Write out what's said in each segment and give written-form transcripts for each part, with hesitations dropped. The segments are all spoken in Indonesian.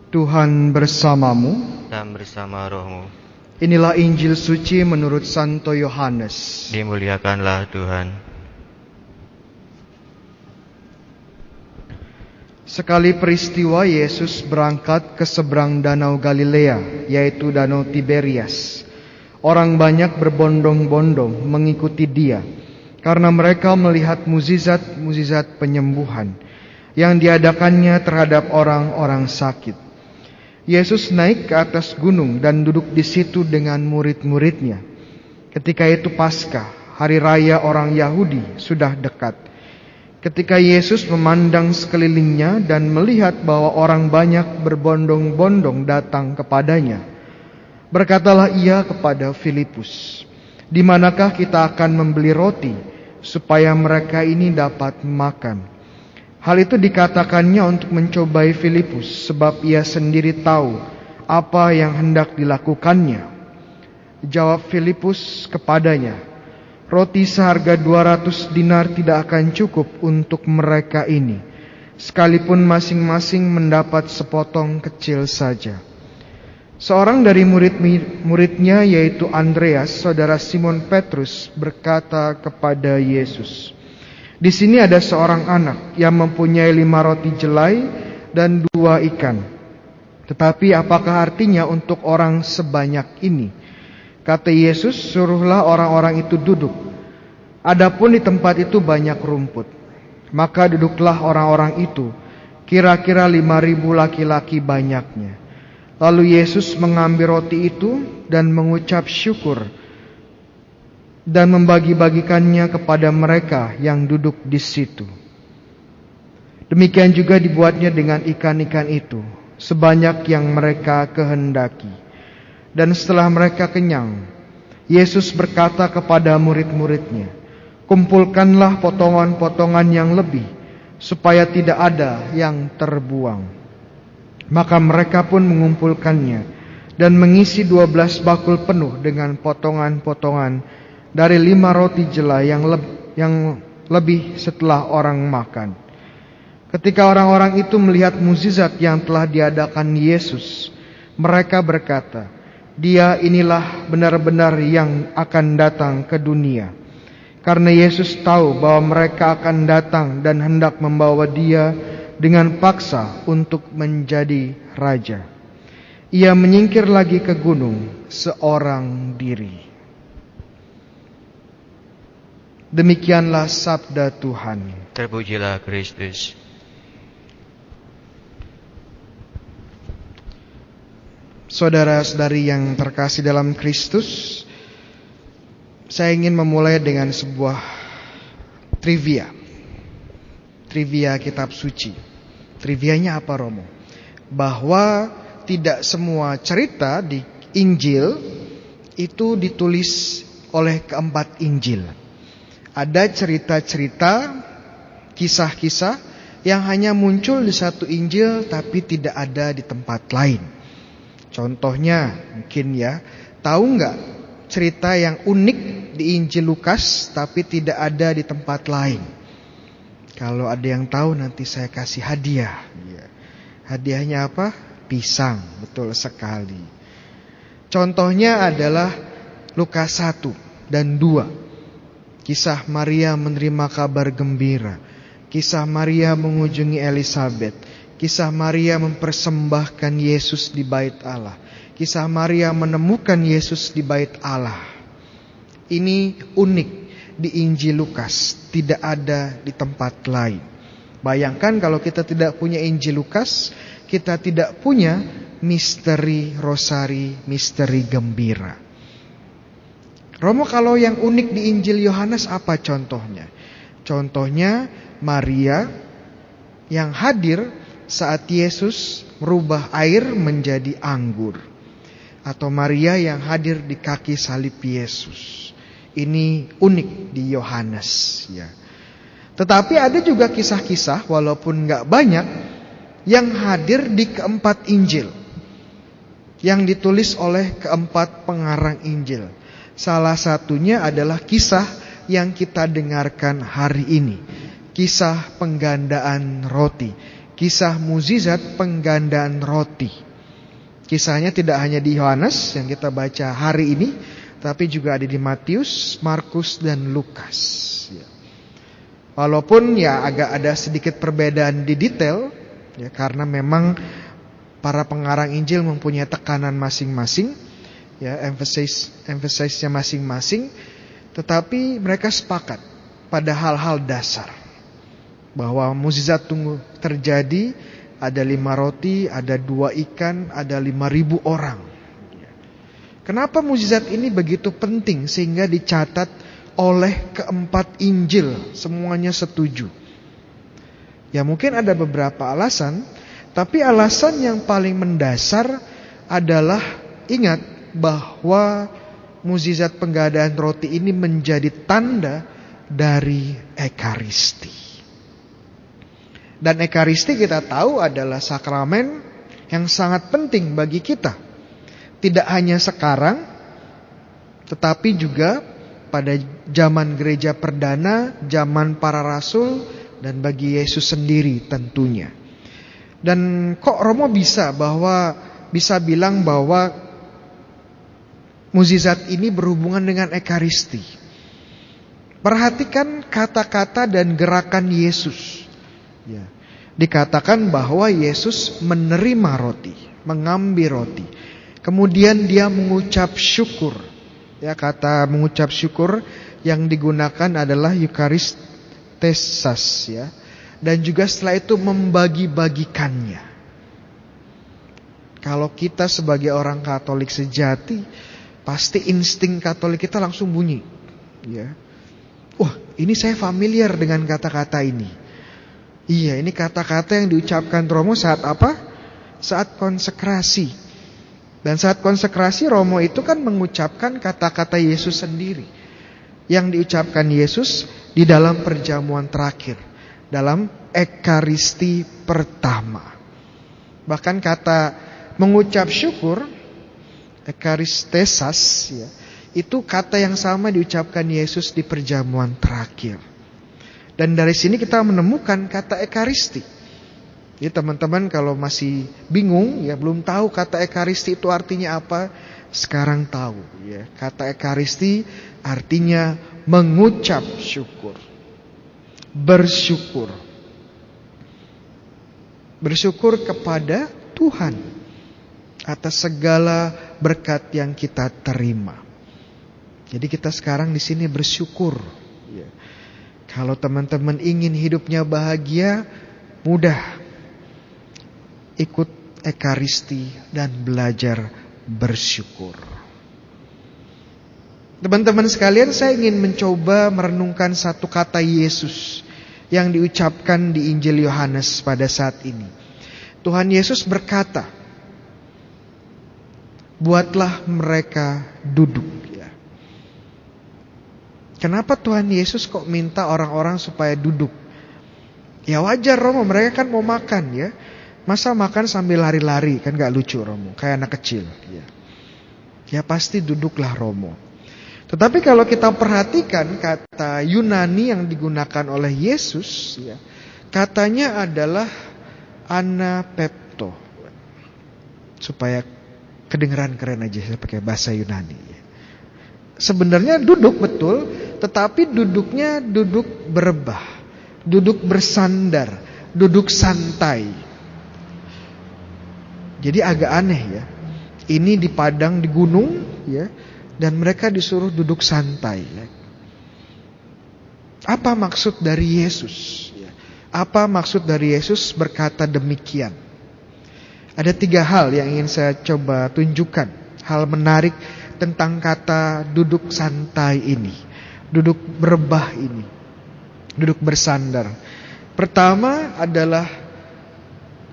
Tuhan bersamamu dan bersama rohmu. Inilah Injil suci menurut Santo Yohanes. Dimuliakanlah Tuhan. Sekali peristiwa Yesus berangkat ke seberang danau Galilea, yaitu danau Tiberias. Orang banyak berbondong-bondong mengikuti dia, karena mereka melihat mukjizat penyembuhan yang diadakannya terhadap orang-orang sakit. Yesus naik ke atas gunung dan duduk di situ dengan murid-muridnya. Ketika itu Paskah, hari raya orang Yahudi, sudah dekat. Ketika Yesus memandang sekelilingnya dan melihat bahwa orang banyak berbondong-bondong datang kepadanya, berkatalah ia kepada Filipus, "Di manakah kita akan membeli roti supaya mereka ini dapat makan?" Hal itu dikatakannya untuk mencobai Filipus, sebab ia sendiri tahu apa yang hendak dilakukannya. Jawab Filipus kepadanya, "Roti seharga 200 dinar tidak akan cukup untuk mereka ini, sekalipun masing-masing mendapat sepotong kecil saja." Seorang dari murid-muridnya, yaitu Andreas, saudara Simon Petrus, berkata kepada Yesus, "Di sini ada seorang anak yang mempunyai 5 roti jelai dan 2 ikan. Tetapi apakah artinya untuk orang sebanyak ini?" Kata Yesus, "Suruhlah orang-orang itu duduk. Adapun di tempat itu banyak rumput." Maka duduklah orang-orang itu, kira-kira 5.000 laki-laki banyaknya. Lalu Yesus mengambil roti itu dan mengucap syukur dan membagi-bagikannya kepada mereka yang duduk di situ. Demikian juga dibuatnya dengan ikan-ikan itu, sebanyak yang mereka kehendaki. Dan setelah mereka kenyang, Yesus berkata kepada murid-muridnya, "Kumpulkanlah potongan-potongan yang lebih, supaya tidak ada yang terbuang." Maka mereka pun mengumpulkannya dan mengisi 12 bakul penuh dengan potongan-potongan dari 5 roti jelai yang lebih setelah orang makan. Ketika orang-orang itu melihat mukjizat yang telah diadakan Yesus, mereka berkata, "Dia inilah benar-benar yang akan datang ke dunia." Karena Yesus tahu bahwa mereka akan datang dan hendak membawa dia dengan paksa untuk menjadi raja, ia menyingkir lagi ke gunung seorang diri. Demikianlah sabda Tuhan. Terpujilah Kristus. Saudara-saudari yang terkasih dalam Kristus, saya ingin memulai dengan sebuah trivia kitab suci. Trivianya apa, Romo? Bahwa tidak semua cerita di Injil itu ditulis oleh keempat Injil. Ada cerita-cerita, kisah-kisah yang hanya muncul di satu Injil tapi tidak ada di tempat lain. Contohnya mungkin tahu nggak cerita yang unik di Injil Lukas tapi tidak ada di tempat lain? Kalau ada yang tahu nanti saya kasih hadiah. Hadiahnya apa? Pisang, betul sekali. Contohnya adalah Lukas 1 dan 2. Kisah Maria menerima kabar gembira, kisah Maria mengunjungi Elisabet, kisah Maria mempersembahkan Yesus di bait Allah, kisah Maria menemukan Yesus di bait Allah. Ini unik di Injil Lukas, tidak ada di tempat lain. Bayangkan kalau kita tidak punya Injil Lukas, kita tidak punya misteri rosari, misteri gembira. Romo, kalau yang unik di Injil Yohanes apa contohnya? Contohnya Maria yang hadir saat Yesus merubah air menjadi anggur, atau Maria yang hadir di kaki salib Yesus. Ini unik di Yohanes, Tetapi ada juga kisah-kisah, walaupun gak banyak, yang hadir di keempat Injil, yang ditulis oleh keempat pengarang Injil. Salah satunya adalah kisah yang kita dengarkan hari ini, kisah penggandaan roti, kisah mukjizat penggandaan roti. Kisahnya tidak hanya di Yohanes yang kita baca hari ini, tapi juga ada di Matius, Markus, dan Lukas. Walaupun ya agak ada sedikit perbedaan di detail, ya, karena memang para pengarang Injil mempunyai tekanan masing-masing, ya, emphasize-nya masing-masing, tetapi mereka sepakat pada hal-hal dasar bahwa mukjizat terjadi. Ada 5 roti, ada 2 ikan, ada 5.000 orang. Kenapa mukjizat ini begitu penting sehingga dicatat oleh keempat Injil? Semuanya setuju. Ya mungkin ada beberapa alasan, tapi alasan yang paling mendasar adalah ingat bahwa mukjizat penggandaan roti ini menjadi tanda dari Ekaristi. Dan Ekaristi kita tahu adalah sakramen yang sangat penting bagi kita. Tidak hanya sekarang, tetapi juga pada zaman gereja perdana, zaman para rasul, dan bagi Yesus sendiri tentunya. Dan kok Romo bisa bilang bahwa mukjizat ini berhubungan dengan Ekaristi? Perhatikan kata-kata dan gerakan Yesus. Ya. Dikatakan bahwa Yesus menerima roti, mengambil roti. Kemudian dia mengucap syukur. Ya, kata mengucap syukur yang digunakan adalah Eucharistes, ya. Dan juga setelah itu membagi-bagikannya. Kalau kita sebagai orang Katolik sejati, pasti insting Katolik kita langsung bunyi, ya. Wah, ini saya familiar dengan kata-kata ini. Iya, ini kata-kata yang diucapkan Romo saat apa? Saat konsekrasi. Dan saat konsekrasi Romo itu kan mengucapkan kata-kata Yesus sendiri, yang diucapkan Yesus di dalam perjamuan terakhir, dalam Ekaristi pertama. Bahkan kata mengucap syukur, Ekaristesas, ya, itu kata yang sama diucapkan Yesus di perjamuan terakhir. Dan dari sini kita menemukan kata Ekaristi. Ya teman-teman kalau masih bingung, ya belum tahu kata Ekaristi itu artinya apa, sekarang tahu. Ya, kata Ekaristi artinya mengucap syukur, bersyukur, bersyukur kepada Tuhan atas segala berkat yang kita terima. Jadi kita sekarang di sini bersyukur. Ya. Kalau teman-teman ingin hidupnya bahagia, mudah ikut Ekaristi dan belajar bersyukur. Teman-teman sekalian, saya ingin mencoba merenungkan satu kata Yesus yang diucapkan di Injil Yohanes pada saat ini. Tuhan Yesus berkata, buatlah mereka duduk. Kenapa Tuhan Yesus kok minta orang-orang supaya duduk? Ya wajar Romo, mereka kan mau makan ya. Masa makan sambil lari-lari, kan gak lucu Romo, kayak anak kecil. Ya pasti duduklah Romo. Tetapi kalau kita perhatikan kata Yunani yang digunakan oleh Yesus, ya, katanya adalah anapepto. Supaya kedengeran keren aja saya pakai bahasa Yunani. Sebenarnya duduk betul, tetapi duduknya duduk berebah, duduk bersandar, duduk santai. Jadi agak aneh ya. Ini di padang, di gunung ya, dan mereka disuruh duduk santai ya. Apa maksud dari Yesus? Apa maksud dari Yesus berkata demikian? Ada 3 hal yang ingin saya coba tunjukkan. Hal menarik tentang kata duduk santai ini, duduk berebah ini, duduk bersandar. Pertama adalah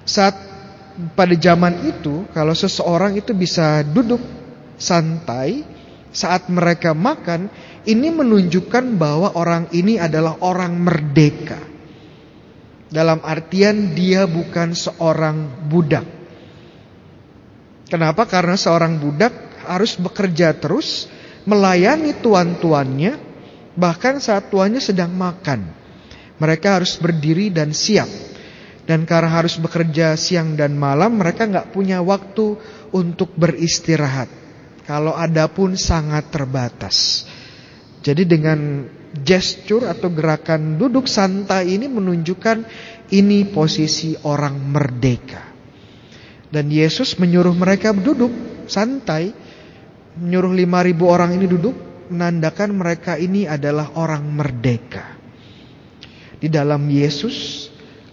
saat pada zaman itu, kalau seseorang itu bisa duduk santai saat mereka makan, ini menunjukkan bahwa orang ini adalah orang merdeka. Dalam artian dia bukan seorang budak. Kenapa? Karena seorang budak harus bekerja terus, melayani tuan-tuannya, bahkan saat tuannya sedang makan. Mereka harus berdiri dan siap. Dan karena harus bekerja siang dan malam, mereka nggak punya waktu untuk beristirahat. Kalau ada pun sangat terbatas. Jadi dengan gesture atau gerakan duduk santai ini menunjukkan ini posisi orang merdeka. Dan Yesus menyuruh mereka duduk santai, menyuruh 5.000 orang ini duduk, menandakan mereka ini adalah orang merdeka. Di dalam Yesus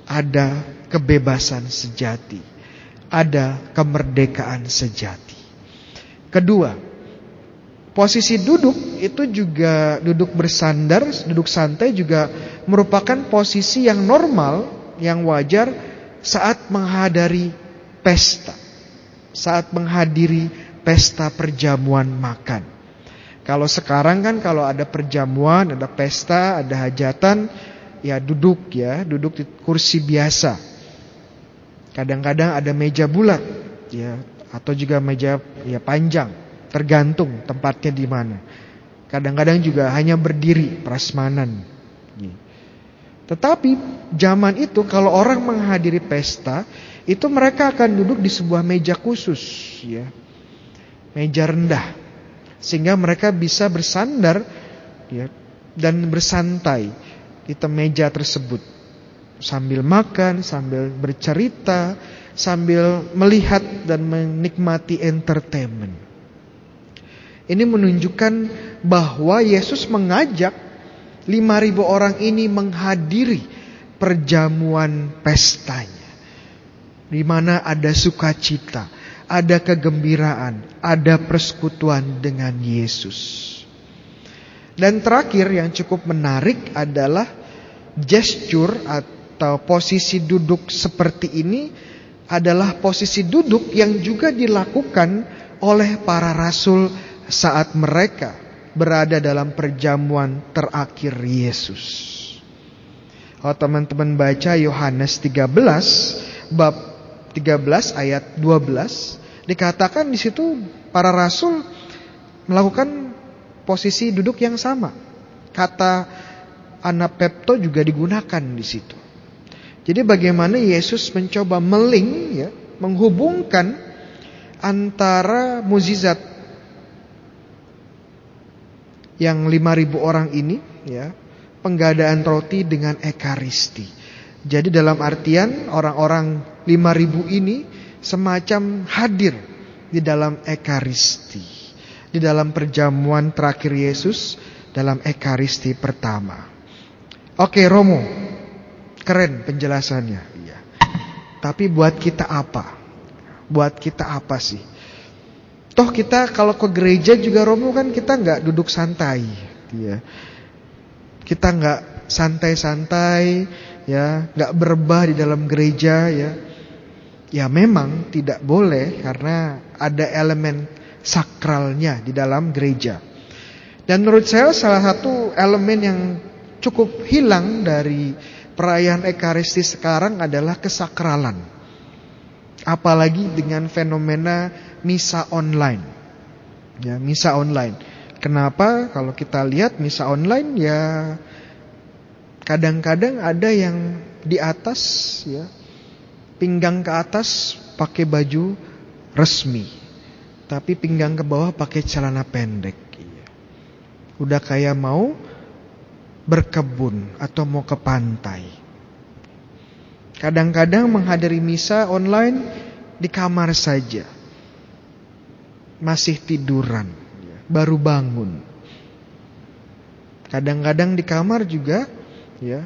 ada kebebasan sejati, ada kemerdekaan sejati. Kedua, posisi duduk itu juga duduk bersandar, duduk santai juga merupakan posisi yang normal, yang wajar saat menghadiri pesta. Saat menghadiri pesta perjamuan makan. Kalau sekarang kan kalau ada perjamuan, ada pesta, ada hajatan, ya duduk di kursi biasa. Kadang-kadang ada meja bulat, ya, atau juga meja ya panjang, tergantung tempatnya di mana. Kadang-kadang juga hanya berdiri prasmanan. Tetapi zaman itu kalau orang menghadiri pesta, itu mereka akan duduk di sebuah meja khusus, ya. Meja rendah. Sehingga mereka bisa bersandar, ya, dan bersantai di meja tersebut. Sambil makan, sambil bercerita, sambil melihat dan menikmati entertainment. Ini menunjukkan bahwa Yesus mengajak 5.000 orang ini menghadiri perjamuan pestanya, di mana ada sukacita, ada kegembiraan, ada persekutuan dengan Yesus. Dan terakhir yang cukup menarik adalah gesture atau posisi duduk seperti ini adalah posisi duduk yang juga dilakukan oleh para rasul saat mereka berada dalam perjamuan terakhir Yesus. Kalau teman-teman baca Yohanes 13 bab 13 ayat 12, dikatakan di situ para rasul melakukan posisi duduk yang sama. Kata anapepto juga digunakan di situ. Jadi bagaimana Yesus mencoba menghubungkan antara mukjizat yang 5.000 orang ini, ya, penggadaan roti dengan ekaristi. Jadi dalam artian orang-orang 5.000 ini semacam hadir di dalam ekaristi, di dalam perjamuan terakhir Yesus, dalam ekaristi pertama. Oke, Romo, keren penjelasannya. Iya. Tapi buat kita apa? Buat kita apa sih? Toh kita kalau ke gereja juga, Romo, kan kita nggak duduk santai, ya. Kita nggak santai-santai, ya, nggak berebah di dalam gereja, ya. Ya memang tidak boleh karena ada elemen sakralnya di dalam gereja. Dan menurut saya salah satu elemen yang cukup hilang dari perayaan Ekaristi sekarang adalah kesakralan. Apalagi dengan fenomena misa online. Ya, misa online. Kenapa? Kalau kita lihat misa online, ya kadang-kadang ada yang di atas, ya, pinggang ke atas pakai baju resmi, tapi pinggang ke bawah pakai celana pendek. Udah kayak mau berkebun atau mau ke pantai. Kadang-kadang menghadiri misa online di kamar saja, masih tiduran, baru bangun. Kadang-kadang di kamar juga, ya,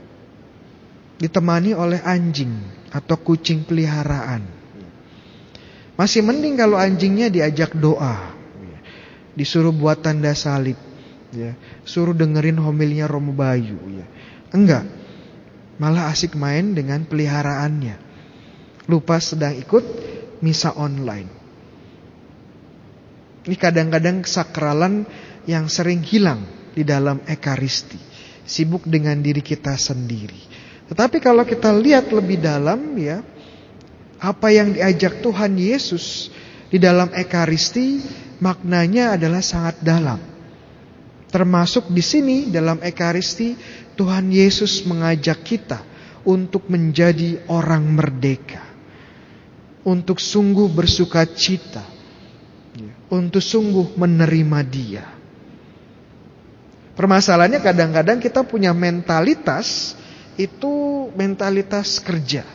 ditemani oleh anjing atau kucing peliharaan. Masih mending kalau anjingnya diajak doa, disuruh buat tanda salib, ya, suruh dengerin homilnya Romo Bayu, ya. Enggak, malah asik main dengan peliharaannya, lupa sedang ikut misa online. Ini kadang-kadang kesakralan yang sering hilang di dalam Ekaristi, sibuk dengan diri kita sendiri. Tetapi kalau kita lihat lebih dalam, ya, apa yang diajak Tuhan Yesus di dalam Ekaristi, maknanya adalah sangat dalam. Termasuk di sini dalam Ekaristi, Tuhan Yesus mengajak kita untuk menjadi orang merdeka, untuk sungguh bersuka cita, untuk sungguh menerima Dia. Permasalahannya kadang-kadang kita punya mentalitas, itu mentalitas kerja.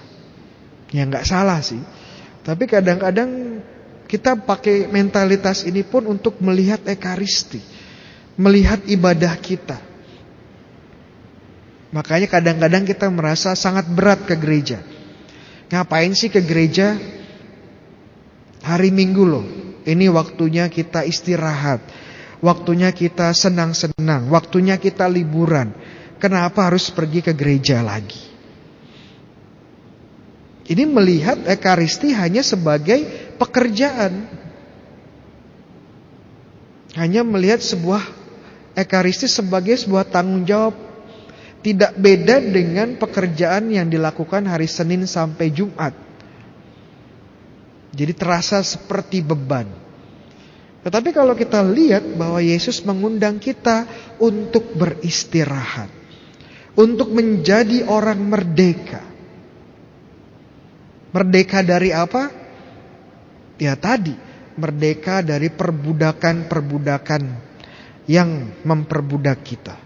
Ya nggak salah sih. Tapi kadang-kadang kita pakai mentalitas ini pun untuk melihat ekaristi, melihat ibadah kita. Makanya kadang-kadang kita merasa sangat berat ke gereja. Ngapain sih ke gereja? Hari Minggu loh. Ini waktunya kita istirahat, waktunya kita senang-senang, waktunya kita liburan. Kenapa harus pergi ke gereja lagi? Ini melihat ekaristi hanya sebagai pekerjaan. Hanya melihat sebuah ekaristi sebagai sebuah tanggung jawab. Tidak beda dengan pekerjaan yang dilakukan hari Senin sampai Jumat. Jadi terasa seperti beban. Tetapi kalau kita lihat bahwa Yesus mengundang kita untuk beristirahat, untuk menjadi orang merdeka. Merdeka dari apa? Ya tadi, merdeka dari perbudakan-perbudakan yang memperbudak kita.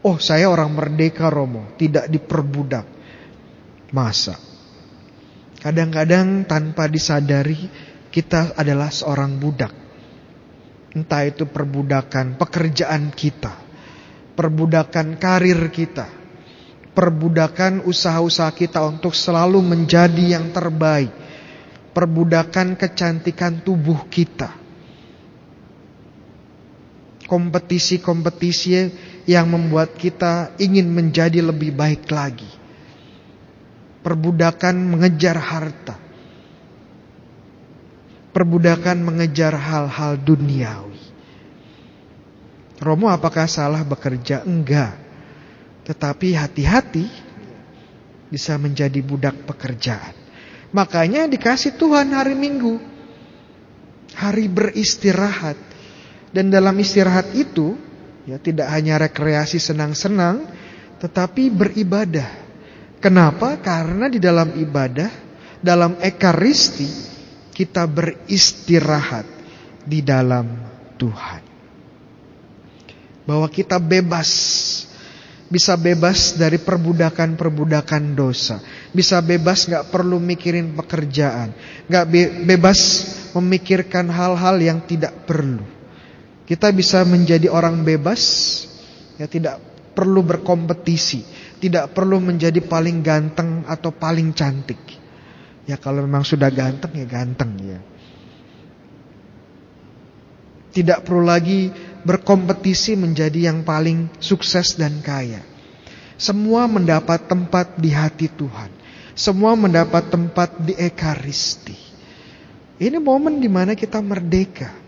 Oh, saya orang merdeka, Romo, tidak diperbudak. Masa? Kadang-kadang tanpa disadari kita adalah seorang budak. Entah itu perbudakan pekerjaan kita, perbudakan karir kita, perbudakan usaha-usaha kita untuk selalu menjadi yang terbaik, perbudakan kecantikan tubuh kita, kompetisi-kompetisi yang membuat kita ingin menjadi lebih baik lagi, perbudakan mengejar harta, perbudakan mengejar hal-hal duniawi. Romo, apakah salah bekerja? Enggak. Tetapi hati-hati bisa menjadi budak pekerjaan. Makanya dikasih Tuhan hari Minggu, hari beristirahat. Dan dalam istirahat itu ya tidak hanya rekreasi senang-senang, tetapi beribadah. Kenapa? Karena di dalam ibadah, dalam ekaristi, kita beristirahat di dalam Tuhan. Bahwa kita bebas, bisa bebas dari perbudakan-perbudakan dosa, bisa bebas gak perlu mikirin pekerjaan, gak bebas memikirkan hal-hal yang tidak perlu. Kita bisa menjadi orang bebas, ya tidak perlu berkompetisi, tidak perlu menjadi paling ganteng atau paling cantik. Ya kalau memang sudah ganteng ya ganteng ya. Tidak perlu lagi berkompetisi menjadi yang paling sukses dan kaya. Semua mendapat tempat di hati Tuhan. Semua mendapat tempat di ekaristi. Ini momen di mana kita merdeka.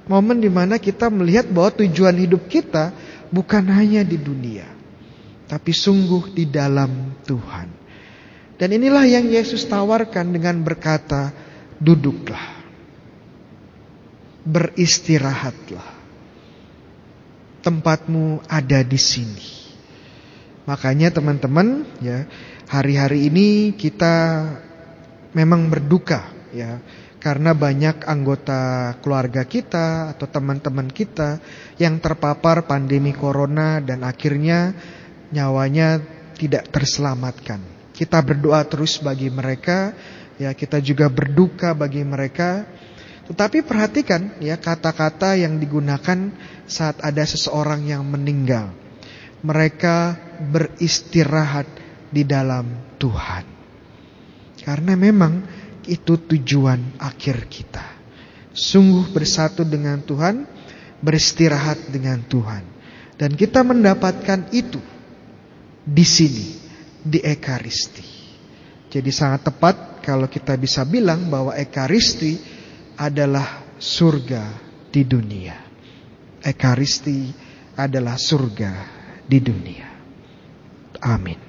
Momen di mana kita melihat bahwa tujuan hidup kita bukan hanya di dunia, tapi sungguh di dalam Tuhan. Dan inilah yang Yesus tawarkan dengan berkata, duduklah, beristirahatlah, tempatmu ada di sini. Makanya teman-teman ya, hari-hari ini kita memang berduka ya, karena banyak anggota keluarga kita atau teman-teman kita yang terpapar pandemi corona dan akhirnya nyawanya tidak terselamatkan. Kita berdoa terus bagi mereka, ya kita juga berduka bagi mereka. Tetapi perhatikan ya kata-kata yang digunakan saat ada seseorang yang meninggal. Mereka beristirahat di dalam Tuhan. Karena memang itu tujuan akhir kita. Sungguh bersatu dengan Tuhan, beristirahat dengan Tuhan. Dan kita mendapatkan itu di sini, di ekaristi. Jadi sangat tepat kalau kita bisa bilang bahwa ekaristi adalah surga di dunia. Ekaristi adalah surga di dunia. Amin.